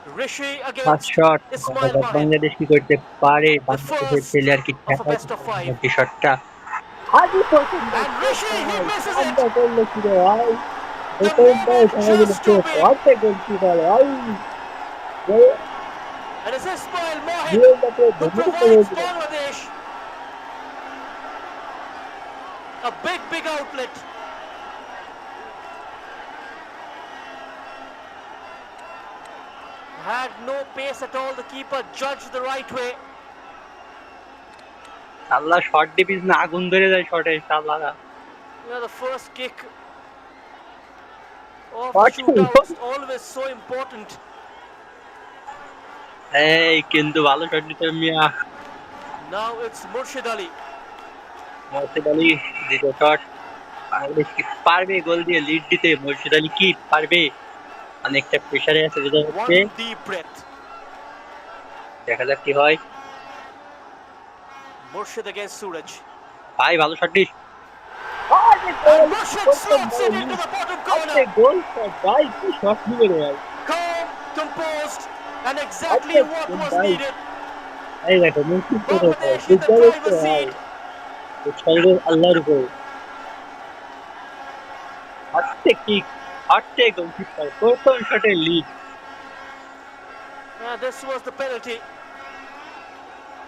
Rishi first against shot, Ismail Mahin. Bangladesh কি করতে পারে, The বাংলাদেশের first প্লেয়ার কি of a ঠেকাতে best of পারে five. নাকি শটটা? আজই পছন্দ And Rishi, he ভাই, misses it. কামটা করলো কি রে ভাই, The প্রথম বল moment খেলাগুলো just too শেষ, big. অর্ধেক গোলকিপার ভাই, And it's Ismail Mahin জীবনটাকে who ধন্য করে provides দিল। Bangladesh a big outlet. Had no pace at all. The keeper judged the right way. আল্লাহ শর্ট ডিপিস না আগুন ধরে যায় শর্টে শালারা। The first kick of the shootouts always so important. এই কিন্তু ভালো শট নিতে মিয়া। Now it's Murshid Ali. মুর্শিদ আলী দ্বিতীয় শট। বাংলাদেশ কি পারবে গোল দিয়ে লিড দিতে? মুর্শিদ আলী কি পারবে? অনেকটা প্রেসারে আছে বোঝা যাচ্ছে। One deep breath. দেখা যাক কি হয়। Murshid against Suraj. ভাই ভালো shot this. And Murshid slots it into the bottom corner. Goal shot ভাই, কি শট নিবে রে ভাই। Calm, composed, and exactly what was needed. এই দেখো মুর্শিদ তো Bangladesh in the driver's seat. সর্বে আল্লাহর উপর। হাতে কিক, হাতে গোলকিপার, প্রথম শটে lead. This was the penalty.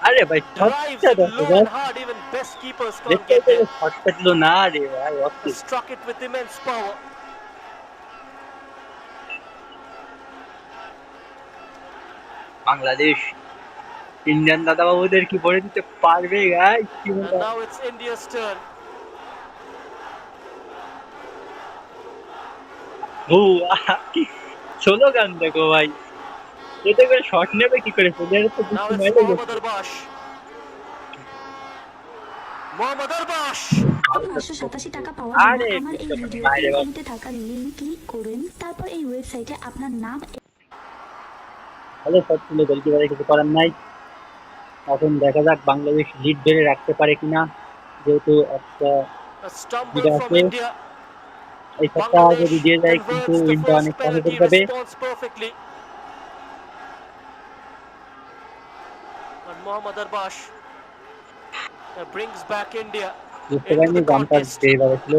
আরে ভাই Drives শটটা it দেখো low ভাই, and hard. Even best keepers can't দেখতে get there. শটটা দিল না রে ভাই, অস্থির। Struck it with immense power. Bangladesh Indian দাদাবাবুদের কি বলে দিতে পারবে guys? And now it's India's turn. ও কি স্লোগান দেখো ভাই, এতে করে শট নেবে কি করে? প্লেয়ার তো Now বুঝতে it's মেলে Mohammad গেছে। Arbash. Mohammad Arbash. 587 টাকা পাওয়ার জন্য আরে আমার এই ভিডিওর বাইরে বাস। কমেন্টে থাকা লিংক ক্লিক করুন, তারপর এই ওয়েবসাইটে আপনার নাম ভালো শট ছিল, গোলকিপারের কিছু করার নাই। এখন দেখা যাক বাংলাদেশ লিড ধরে রাখতে পারে কিনা, যেহেতু একটা A stumble যেটা from আছে India. এই শটটা যদি Bangladesh দিয়ে যায় কিন্তু converts the উইনটা first অনেক কাছে penalty যাবে। response perfectly. And Mohammad Arbash brings back India বুঝতে into পারিনি the জাম্পার contest. যেভাবে ছিল।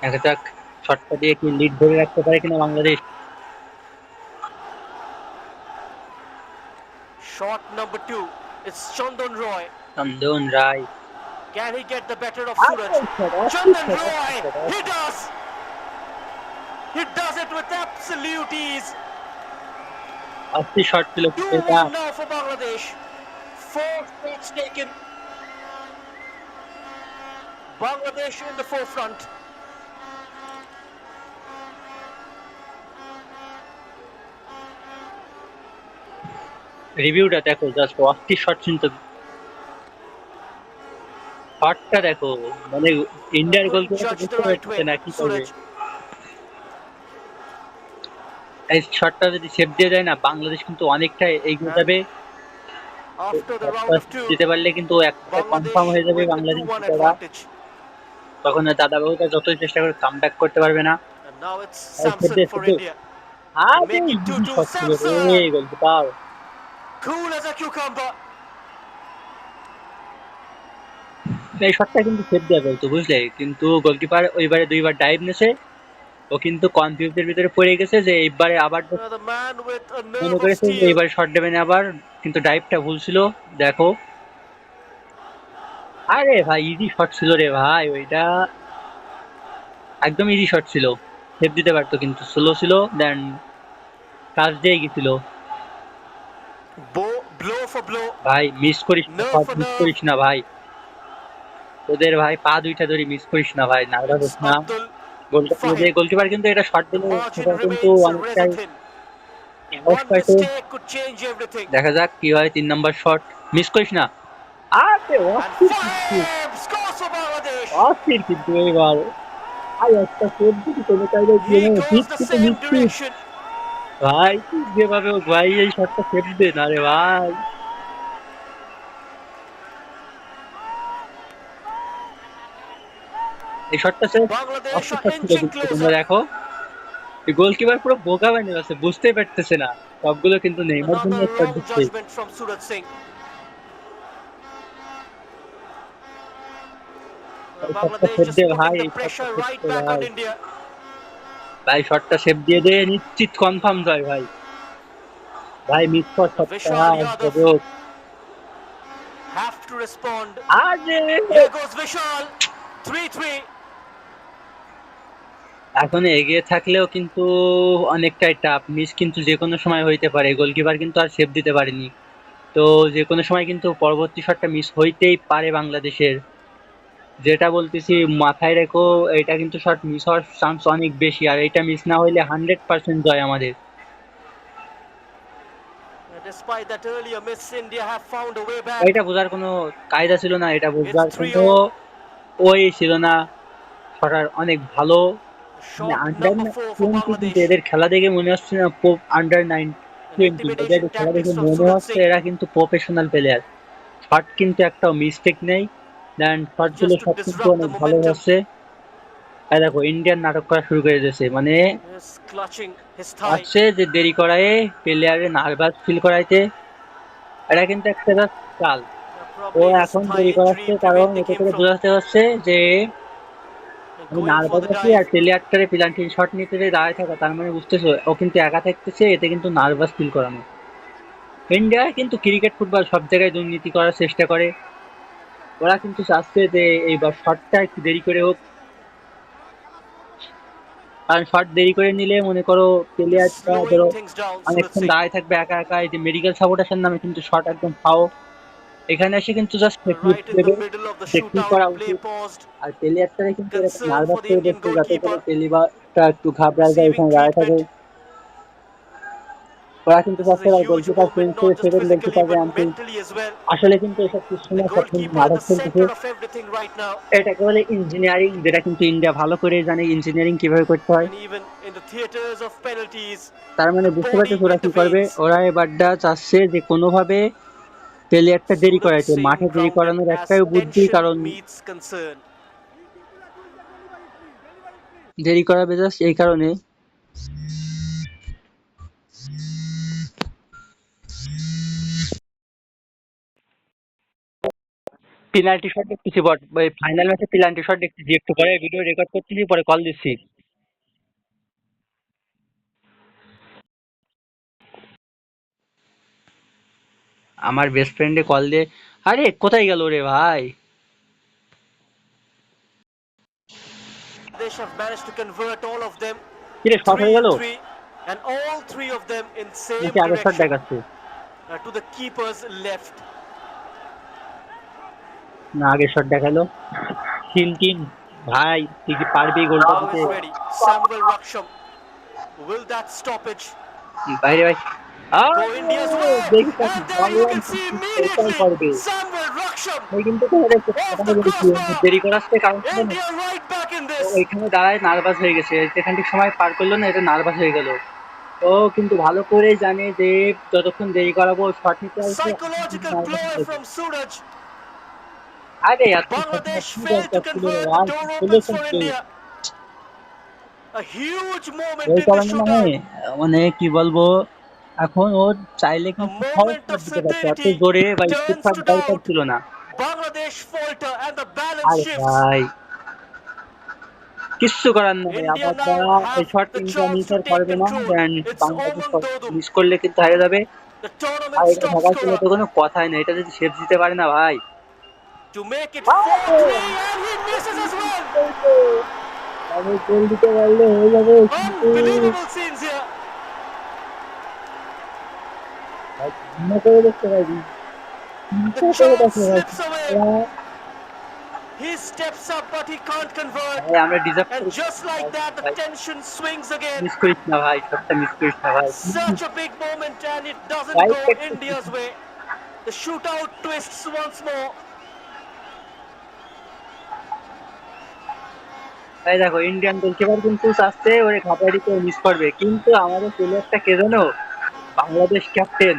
দেখা যাক শটটা দিয়ে কি লিড ধরে রাখতে পারে কিনা Bangladesh. Shot number 2. It's Chandan Roy. Chandan Roy, Can he get the better of Suraj? Chandan Roy! He does! He does it with absolute ease. অস্থির শট ছিল 2-1 এটা। now for Bangladesh. 4 shots taken. Bangladesh in the forefront. রিভিউটা দেখো just, অস্থির shot কিন্তু। শটটা দেখো, মানে ইন্ডিয়ার গোল Couldn't করে judge the বুঝতে right পারছে way. না কি করবে। Suraj. এই শটটা যদি সেভ দিয়ে যায় না, বাংলাদেশ কিন্তু অনেকটা এগিয়ে যাবে। After the round শটটা of 2, দিতে পারলে কিন্তু একটা কনফার্ম Bangladesh হয়ে যাবে with the বাংলাদেশ 2-1 তারা। advantage. তখন দাদাবাবুটা যতই চেষ্টা করে কামব্যাক করতে পারবে না। And now it's এই Samson সেভ for দে, India. আরে Make it ইজি 2-2. শট ছিল রে Samson! Goalkeeper. Cool as a cucumber. এই শটটা কিন্তু সেভ দেওয়া বলতো বুঝলে, কিন্তু গোলকিপার ওইবারে দুইবার ডাইভ নেছে। ও কিন্তু কনফিউজের ভিতরে পড়ে গেছে যে এইবারে আবার The man with a মনে nerve of করেছে যে steel. এইবার শট দেবে না আবার, কিন্তু ডাইভটা ভুল ছিল। দেখো, আরে ভাই ইজি শট ছিল রে ভাই, ওইটা একদম ইজি শট ছিল, সেভ দিতে পারতো কিন্তু স্লো ছিল। দেন কাজ দিয়ে গেছিল। Blow for blow. ভাই মিস করিস না, Nerve shot for miss nerve. করিস না ভাই, তোদের ভাই পা দুইটা ধরে মিস করিস না ভাই, নার্ভাস হোস It's না। Abdul যে Fahim. গোলকিপার কিন্তু এটা শট The দিলে margin সেটা কিন্তু remains অনেকটাই razor thin. সাহস One পাইতো। mistake could change everything. দেখা যাক কি হয়। 3 নাম্বার শট মিস করিস না। আরে And অস্থির কিন্তু, Fahim scores for Bangladesh. অস্থির কিন্তু এইবার। আর একটা সেভ যদি কোনো কায়দায় দিয়ে He নেয়, goes হিট the কিন্তু same নিশ্চিত। direction. ভাই তুই যেভাবে ভাই এই শটটা সেভ দে না রে ভাই। এই শটটা সেভ Bangladesh অস্থির are শট ছিল inching কিন্তু তোমরা closer. দেখো, গোলকিপার পুরো বোকা বানিয়ে আছে, বুঝতেই পারতেছে না। সবগুলো কিন্তু নেইমার জন্য Another শট wrong দিচ্ছে। judgment from Suraj Singh. এই শটটা Bangladesh সেভ just দে ভাই, putting the এই শটটা pressure সেভ right দে back on ভাই। India. ভাই শটটা সেভ দিয়ে দে, নিশ্চিত কনফার্ম জয় ভাই। ভাই মিস কর শটটা Vishal Yadav গজব। have to respond. আরে Here goes Vishal. 3-3. এখন এগিয়ে থাকলেও কিন্তু অনেকটাই টাফ, মিস কিন্তু যে কোনো সময় হইতে পারে, গোলকিপার কিন্তু আর সেভ দিতে পারেনি। তো যে কোনো সময় কিন্তু পরবর্তী শটটা মিস হইতেই পারে বাংলাদেশের, যেটা বলতেছি মাথায় রেখো। এটা কিন্তু শট মিস হওয়ার চান্স অনেক বেশি, আর এটা মিস না হইলে 100% জয় আমাদের। Despite that earlier miss, India have found a way back. এটা বোঝার কোনো কায়দা ছিল না, এটা It's বোঝার কোনো 3-0. ওই ছিল না। শটার অনেক ভালো, মানে Shot আন্ডার number 4 for 20, কিন্তু Bangladesh. এদের খেলা দেখে মনে হচ্ছে না পোপ আন্ডার An 20, এদের intimidation খেলা tactics দেখে from মনে Suraj হচ্ছে Singh. এরা কিন্তু প্রফেশনাল প্লেয়ার। শট কিন্তু একটাও মিস্টেক নেই, দেন শটগুলো Just to সব কিন্তু disrupt the অনেক ভালো momentum. হচ্ছে। এই দেখো ইন্ডিয়ান নাটক করা শুরু করে দিয়েছে, মানে Is clutching his thigh. আসছে যে দেরি করায় প্লেয়ারে নার্ভাস ফিল করাইতে। এটা কিন্তু একটা জাস্ট চাল। ও Probably his এখন thigh দেরি injury করাচ্ছে কারণ preventing এতে him করে from বোঝাতে হচ্ছে যে আমি going for নার্ভাস the আছি, dive. আর প্লেয়ারটারে পেনাল্টি শট নিতে যে দাঁড়ায় থাকা, তার মানে বুঝতেছো ও কিন্তু একা থাকতেছে, এতে কিন্তু নার্ভাস ফিল করানো। ইন্ডিয়া কিন্তু ক্রিকেট ফুটবল সব জায়গায় দুর্নীতি করার চেষ্টা করে, ওরা কিন্তু চাচ্ছে যে এইবার শটটা একটু দেরি করে হোক, কারণ শট দেরি করে নিলে মনে করো Just প্লেয়ারটা slowing ধরো things down, Suraj অনেকক্ষণ Singh. দাঁড়ায় থাকবে একা একা, এই যে মেডিকেল সাপোর্টেশন নামে কিন্তু শট একদম ফাও। এখানে এসে কিন্তু just technique Right in the দেবে, middle of the technique shootout, করা play উচিত। paused. আর প্লেয়ারটারে কিন্তু এরকম Concern নার্ভাস for the করে Indian দিচ্ছে যাতে করে goalkeeper. প্লেয়ারটা একটু ঘাবড়ায় যায়, Receiving এখানে দাঁড়ায় থাকে। treatment. ওরা কিন্তু This is চাচ্ছে a আর huge গোলকিপার চেঞ্জ moment, করে not just সেকেন্ড physically গোলকিপারকে but আনতে। mentally as well. আসলে কিন্তু এসব কিছু The না, সব কিন্তু goalkeeper at নাটক the চলতেছে। center of everything right now. এটাকে বলে ইঞ্জিনিয়ারিং, যেটা কিন্তু ইন্ডিয়া ভালো করে জানে ইঞ্জিনিয়ারিং কিভাবে করতে হয়। And even in the theatres of penalties, তার মানে the বুঝতে body পারছো ওরা কি করবে, intervenes. ওরা এবারটা চাচ্ছে যে কোনোভাবে প্লেয়ারটা দেরি Suraj করাইতে, Singh মাঠে দেরি grounded করানোর as একটাই বুদ্ধি, tension কারণ meets concern. দেরি করাবে জাস্ট এই কারণে পেনাল্টি শট দেখতেছি, বট ফাইনাল ম্যাচে পেনাল্টি শট দেখতেছি, একটু পরে ভিডিও রেকর্ড করতেছি, পরে কল দিচ্ছি। আমার বেস্ট ফ্রেন্ডে কল দিয়ে, আরে কোথায় গেল রে ভাই? They have managed to convert all of them. কিরে শট হয়ে 3 গেল and 3. And all three of them in same নাকি আগের শট direction. দেখাচ্ছে? To the keeper's left. না আগের শট দেখালো। টিম ভাই তুই কি পারবি গোলটা Now দিতে? is ready. Samuel Raksham. Will that stoppage বাইরে ভাই go India's way? দেখি And there you can see immediately করবে। Samuel Raksham আমি কিন্তু তোমাদের off কথা the বলেছি, crossbar. দেরি করাচ্ছে কারণ ছিল না। India right back in O this. ওইখানে দাঁড়ায় নার্ভাস হয়ে গেছে, যেখান থেকে সময় পার করলো না, এটা নার্ভাস হয়ে গেল। ও কিন্তু ভালো করে জানে যে যতক্ষণ দেরি করাবো শট নিতে আসবে, Psychological নার্ভাস ploy হয়ে from যাবে। Suraj. আরে এত Bangladesh কি failed to দরকার ছিল রে convert. The ভাই, door কি opens solution for কি? India. A huge moment এই in the কারণে মানে shootout. মানে কি বলবো, এখন ও চাইলে A কিন্তু সহজ moment শট of দিতে পারতো, এত certainty জোরে বা স্পিড turns শট to দরকার doubt. ছিল না। Bangladesh falter and the balance আরে shifts. ভাই কিচ্ছু করার নাই, India আবার now এই have shot the India chance miss to আর take করবে না, control. দেন It's Bangladesh Omang Dodum, miss করলে কিন্তু হারে যাবে। the আর tournament এটা top ভাবার কোনো scorer, তো কোনো কথাই নেই, এটা যদি সেভ দিতে পারে না ভাই। to make it 4-3, and he misses as well. আমি গোল দিতে পারলে হয়ে যাবে, কিন্তু Unbelievable scenes here. মনে করে দেখতে পারি The chance slips away. He steps up, but he can't convert. ভাই আমরা ডিজার্ভ And করি। just like that, the ভাই tension swings again. মিস করিস না ভাই, শটটা মিস করিস না ভাই। Such a big moment, and it doesn't ভাই go India's way. The shootout twists once more. তাই দেখো ইন্ডিয়ান গোলকিপার কিন্তু চাচ্ছে ওরে ঘাবড়া দিতে মিস করবে, কিন্তু আমাদের প্লেয়ারটা কে জানো, বাংলাদেশ ক্যাপ্টেন,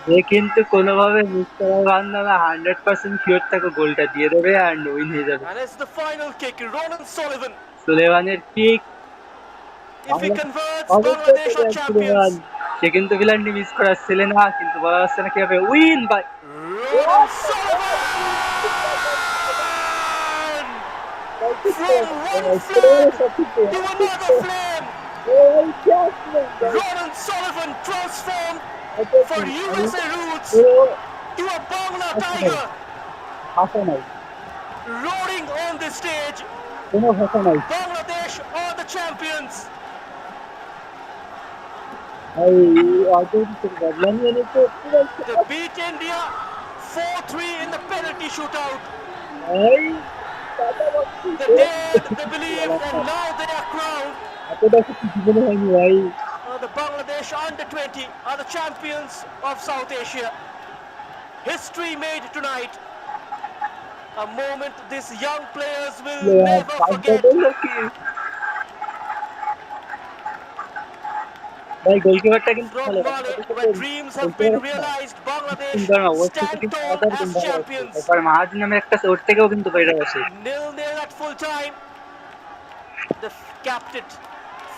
যে কিন্তু কোনোভাবে মিস করার বান্দা না, 100% শিওর তাকে গোলটা দিয়ে দেবে আর উইন হয়ে যাবে। And it's the final kick. Ronan Sullivan. সুলেমানের কিক, If he converts, অবশ্যই Bangladesh are সুলেমান। champions. সে কিন্তু পেনাল্টি মিস করার ছেলে না, কিন্তু বলা যাচ্ছে না কিভাবে win by Ronan Sullivan! From one flag to another flame! Ronan Sullivan transformed for USA roots to a Bangla tiger ভাষা নাই, roaring on the stage. কোনো ভাষা নাই। Bangladesh are the champions. এই আর্জেন্টিনার বদলানি এনেছে পুরো They beat India 4-3 in the penalty shootout. এই টাটা বক্সি They dared, they believed, and now they are crowned. এতটা কিছু জীবনে হয়নি ভাই। The Bangladesh under-20 are the champions of South Asia. History made tonight. A moment these young players will never forget. ভাই গোলকিপারটা কিন্তু From ভালো। Mali, where dreams have been realized, Bangladesh stand tall as champions. এবার মাহাদি নামে একটা ওর থেকেও কিন্তু বাইরে আছে। 0-0 at full time. The capped it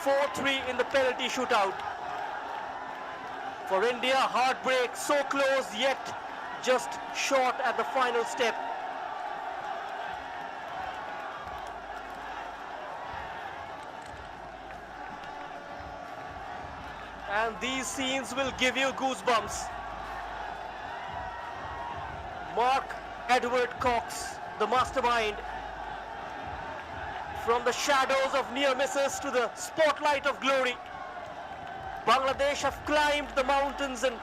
4-3 in the penalty shootout. For India, heartbreak, so close yet just short at the final step. And these scenes will give you goosebumps. Mark Edward Cox, the mastermind. From the shadows of near misses to the spotlight of glory, Bangladesh have climbed the mountains and